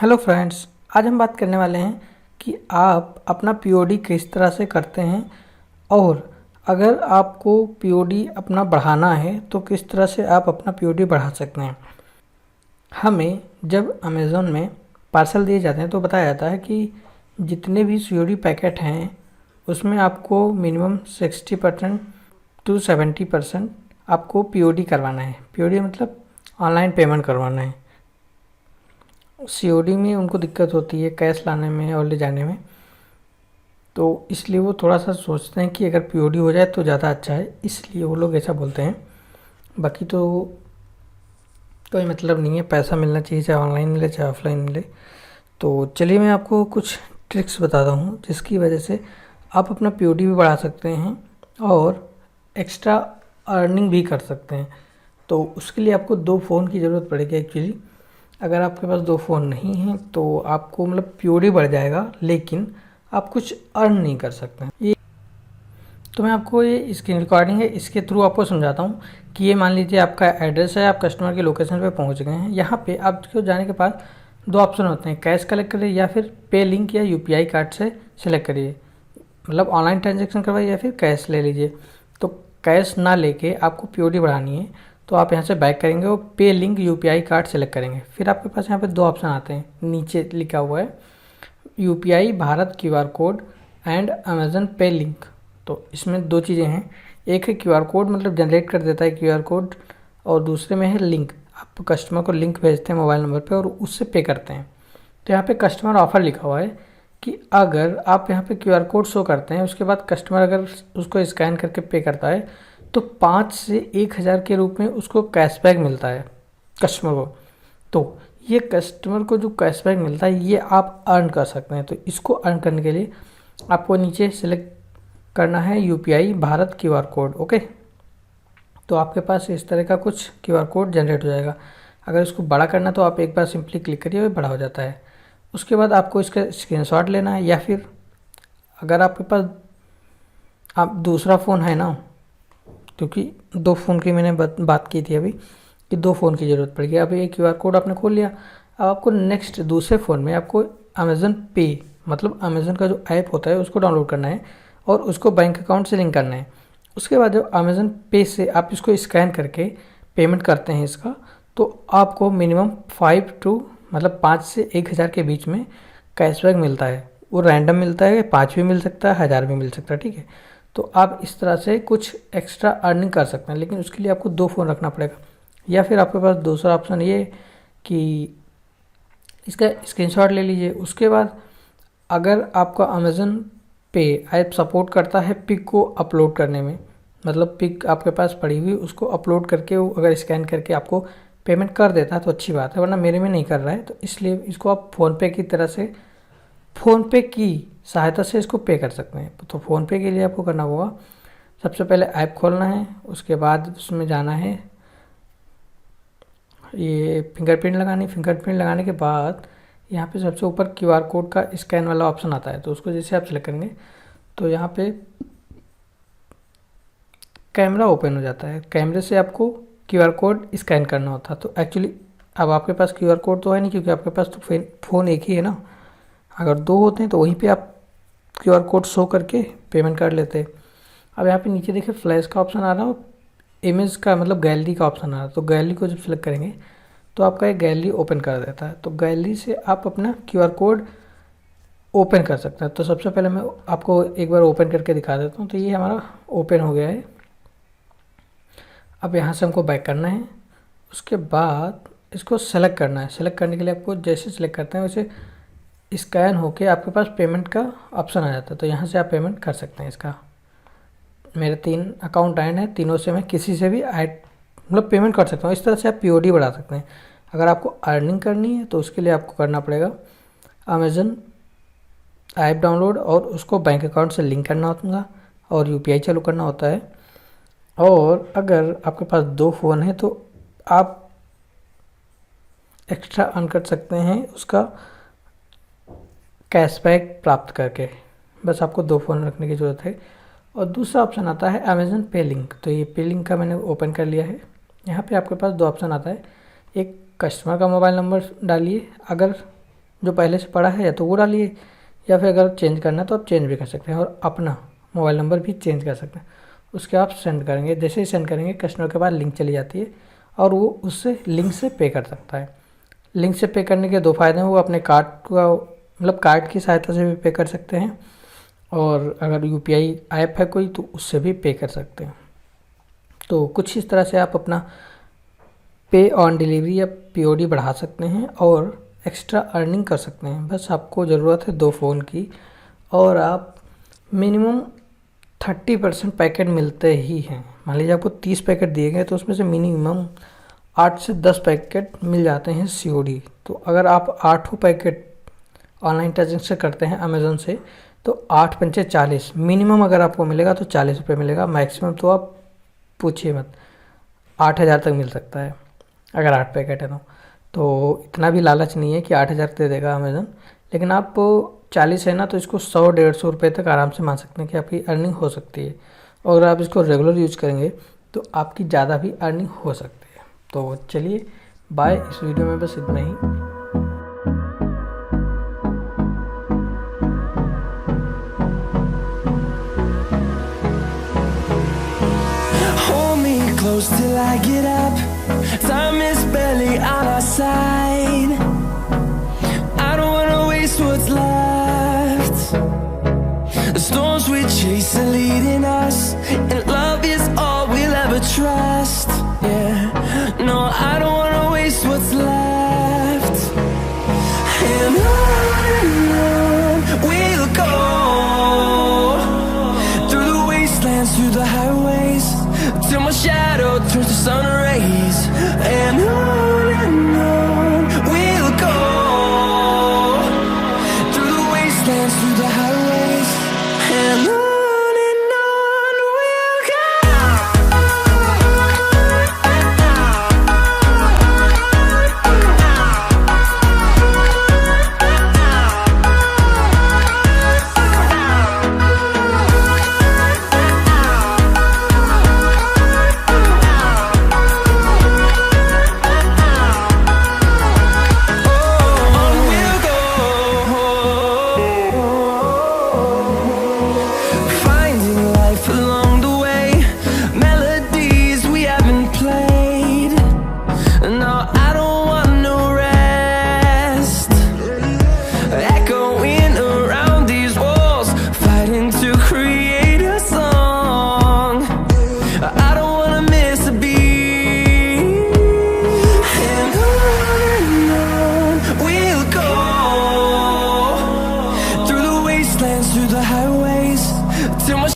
Hello friends, आज हम बात करने वाले हैं कि आप अपना पीओडी किस तरह से करते हैं और अगर आपको पीओडी अपना बढ़ाना है तो किस तरह से आप अपना पीओडी बढ़ा सकते हैं। हमें जब अमेज़ोन में पार्सल दिए जाते हैं तो बताया जाता है कि जितने भी सीओडी पैकेट हैं उसमें आपको मिनिमम 60% टू 70% आपको पीओडी करवाना है। पीओडी मतलब ऑनलाइन पेमेंट करवाना है। सीओडी में उनको दिक्कत होती है कैश लाने में और ले जाने में, तो इसलिए वो थोड़ा सा सोचते हैं कि अगर पीओडी हो जाए तो ज़्यादा अच्छा है, इसलिए वो लोग ऐसा बोलते हैं। बाकी तो कोई मतलब नहीं है, पैसा मिलना चाहिए, चाहे ऑनलाइन मिले चाहे ऑफलाइन मिले। तो चलिए मैं आपको कुछ ट्रिक्स बताता हूँ जिसकी वजह से आप अपना पीओडी भी बढ़ा सकते हैं और एक्स्ट्रा अर्निंग भी कर सकते हैं। तो उसके लिए आपको 2 फ़ोन की ज़रूरत पड़ेगी एक्चुअली। अगर आपके पास 2 फ़ोन नहीं हैं तो आपको मतलब पीओडी बढ़ जाएगा लेकिन आप कुछ अर्न नहीं कर सकते हैं। ये तो मैं आपको ये स्क्रीन रिकॉर्डिंग है, इसके थ्रू आपको समझाता हूँ कि ये मान लीजिए आपका एड्रेस है, आप कस्टमर के लोकेशन पे पहुँच गए हैं। यहाँ पे आपको जाने के बाद 2 ऑप्शन होते हैं, कैश कलेक्ट करिए या फिर पे लिंक या यूपीआई कार्ड से सिलेक्ट करिए, मतलब ऑनलाइन ट्रांजेक्शन करवाइए या फिर कैश ले लीजिए। तो कैश ना लेके आपको पीओडी बढ़ानी है तो आप यहाँ से बैक करेंगे और पे लिंक यूपीआई कार्ड सेलेक्ट करेंगे। फिर आपके पास यहाँ पे 2 ऑप्शन आते हैं, नीचे लिखा हुआ है UPI Bharat QR code and Amazon पे लिंक। तो इसमें 2 चीज़ें हैं, एक है क्यूआर कोड मतलब जनरेट कर देता है क्यूआर कोड, और दूसरे में है लिंक, आप कस्टमर को लिंक भेजते हैं मोबाइल नंबर पे और उससे पे करते हैं। तो यहाँ पे कस्टमर ऑफर लिखा हुआ है कि अगर आप यहाँ पे क्यूआर कोड शो करते हैं उसके बाद कस्टमर अगर उसको स्कैन करके पे करता है तो 5 से 1000 के रूप में उसको कैशबैक मिलता है कस्टमर को। तो ये कस्टमर को जो कैशबैक मिलता है ये आप अर्न कर सकते हैं। तो इसको अर्न करने के लिए आपको नीचे सेलेक्ट करना है UPI Bharat QR code. Okay, तो आपके पास इस तरह का कुछ क्यूआर कोड जनरेट हो जाएगा। अगर इसको बड़ा करना तो आप एक बार सिंपली क्लिक करिए और बड़ा हो जाता है। उसके बाद आपको इसका स्क्रीनशॉट लेना है या फिर अगर आपके पास आप दूसरा फ़ोन है ना, क्योंकि 2 फ़ोन की मैंने बात की थी अभी कि 2 फ़ोन की ज़रूरत पड़ेगी। अब ये क्यूआर कोड आपने खोल लिया, अब आपको नेक्स्ट दूसरे फ़ोन में आपको अमेज़न पे मतलब अमेज़न का जो ऐप होता है उसको डाउनलोड करना है और उसको बैंक अकाउंट से लिंक करना है। उसके बाद जब अमेज़न पे से आप इसको स्कैन करके पेमेंट करते हैं इसका, तो आपको मिनिमम 5 से 1000 के बीच में कैशबैक मिलता है। वो रैंडम मिलता है, 5 भी मिल सकता है, 1000 भी मिल सकता है, ठीक है। तो आप इस तरह से कुछ एक्स्ट्रा अर्निंग कर सकते हैं, लेकिन उसके लिए आपको 2 फ़ोन रखना पड़ेगा। या फिर आपके पास दूसरा ऑप्शन ये कि इसका स्क्रीनशॉट ले लीजिए। उसके बाद अगर आपका अमेज़न पे ऐप सपोर्ट करता है पिक को अपलोड करने में, मतलब पिक आपके पास पड़ी हुई उसको अपलोड करके वो अगर स्कैन करके आपको पेमेंट कर देता है तो अच्छी बात है, वरना मेरे में नहीं कर रहा है। तो इसलिए इसको आप फ़ोनपे की तरह से फ़ोनपे की सहायता से इसको पे कर सकते हैं। तो फ़ोनपे के लिए आपको करना होगा, सबसे पहले ऐप खोलना है, उसके बाद उसमें जाना है, ये फिंगरप्रिंट लगाने के बाद यहाँ पे सबसे ऊपर क्यूआर कोड का स्कैन वाला ऑप्शन आता है। तो उसको जैसे आप सेलेक्ट करेंगे तो यहाँ पे कैमरा ओपन हो जाता है, कैमरे से आपको क्यूआर कोड स्कैन करना होता है। तो एक्चुअली अब आपके पास क्यूआर कोड तो है नहीं क्योंकि आपके पास तो फ़ोन एक ही है ना। अगर 2 होते हैं तो वहीं पे आप क्यूआर कोड शो करके पेमेंट कर लेते हैं। अब यहाँ पे नीचे देखिए फ्लैश का ऑप्शन आ रहा है, इमेज का मतलब गैलरी का ऑप्शन आ रहा है। तो गैलरी को जब सेलेक्ट करेंगे तो आपका एक गैलरी ओपन कर देता है। तो गैलरी से आप अपना क्यूआर कोड ओपन कर सकते हैं। तो सबसे पहले मैं आपको एक बार ओपन करके दिखा देता हूँ। तो ये हमारा ओपन हो गया है। अब यहाँ से हमको बैक करना है, उसके बाद इसको सेलेक्ट करना है। सेलेक्ट करने के लिए आपको जैसे सेलेक्ट करते हैं वैसे स्कैन होके आपके पास पेमेंट का ऑप्शन आ जाता है। तो यहाँ से आप पेमेंट कर सकते हैं इसका। मेरे 3 अकाउंट ऐड हैं, तीनों से मैं किसी से भी ऐड मतलब पेमेंट कर सकता हूँ। इस तरह से आप पीओडी बढ़ा सकते हैं। अगर आपको अर्निंग करनी है तो उसके लिए आपको करना पड़ेगा अमेज़न ऐप डाउनलोड और उसको बैंक अकाउंट से लिंक करना होगा और यूपीआई चालू करना होता है। और अगर आपके पास 2 फ़ोन है तो आप एक्स्ट्रा अर्न कर सकते हैं उसका कैशबैक प्राप्त करके। बस आपको 2 फ़ोन रखने की ज़रूरत है। और दूसरा ऑप्शन आता है अमेज़न पे लिंक। तो ये पे लिंक का मैंने ओपन कर लिया है। यहाँ पे आपके पास 2 ऑप्शन आता है, एक कस्टमर का मोबाइल नंबर डालिए, अगर जो पहले से पड़ा है या तो वो डालिए, या फिर अगर चेंज करना है तो आप चेंज भी कर सकते हैं, और अपना मोबाइल नंबर भी चेंज कर सकते हैं। उसके आप सेंड करेंगे, जैसे ही सेंड करेंगे कस्टमर के पास लिंक चली जाती है और वो उससे लिंक से पे कर सकता है। लिंक से पे करने के दो फ़ायदे हैं, वो अपने कार्ड का मतलब कार्ड की सहायता से भी पे कर सकते हैं, और अगर यूपीआई ऐप है कोई तो उससे भी पे कर सकते हैं। तो कुछ इस तरह से आप अपना पे ऑन डिलीवरी या पीओडी बढ़ा सकते हैं और एक्स्ट्रा अर्निंग कर सकते हैं। बस आपको ज़रूरत है 2 फ़ोन की, और आप मिनिमम 30% पैकेट मिलते ही हैं। मान लीजिए आपको 30 पैकेट दिए गए तो उसमें से मिनिमम 8 से 10 पैकेट मिल जाते हैं सीओडी। तो अगर आप 8 पैकेट ऑनलाइन ट्रांजेक्शन करते हैं अमेज़न से तो 8 पंचे 40 मिनिमम अगर आपको मिलेगा तो 40 रुपये मिलेगा, मैक्सिमम तो आप पूछिए मत 8,000 तक मिल सकता है अगर 8 पैकेट है तो इतना भी लालच नहीं है कि 8,000 दे देगा अमेज़न, लेकिन आप 40 है ना तो इसको 100-150 रुपये तक आराम से मान सकते हैं कि आपकी अर्निंग हो सकती है। और अगर आप इसको रेगुलर यूज करेंगे तो आपकी ज़्यादा भी अर्निंग हो सकती है। तो चलिए बाय, इस वीडियो में बस इतना ही। Close till I get up. Time is barely on our side. I don't wanna waste what's left. The storms we chase are leading us, and love is all we'll ever trust. Yeah, no, I don't wanna waste what's left. And on we'll go, through the wastelands, through the highways, till my shadow turns to sun rays. And on we'll go, through the wastelands, through the highways. And on we'll go. Through the highways till my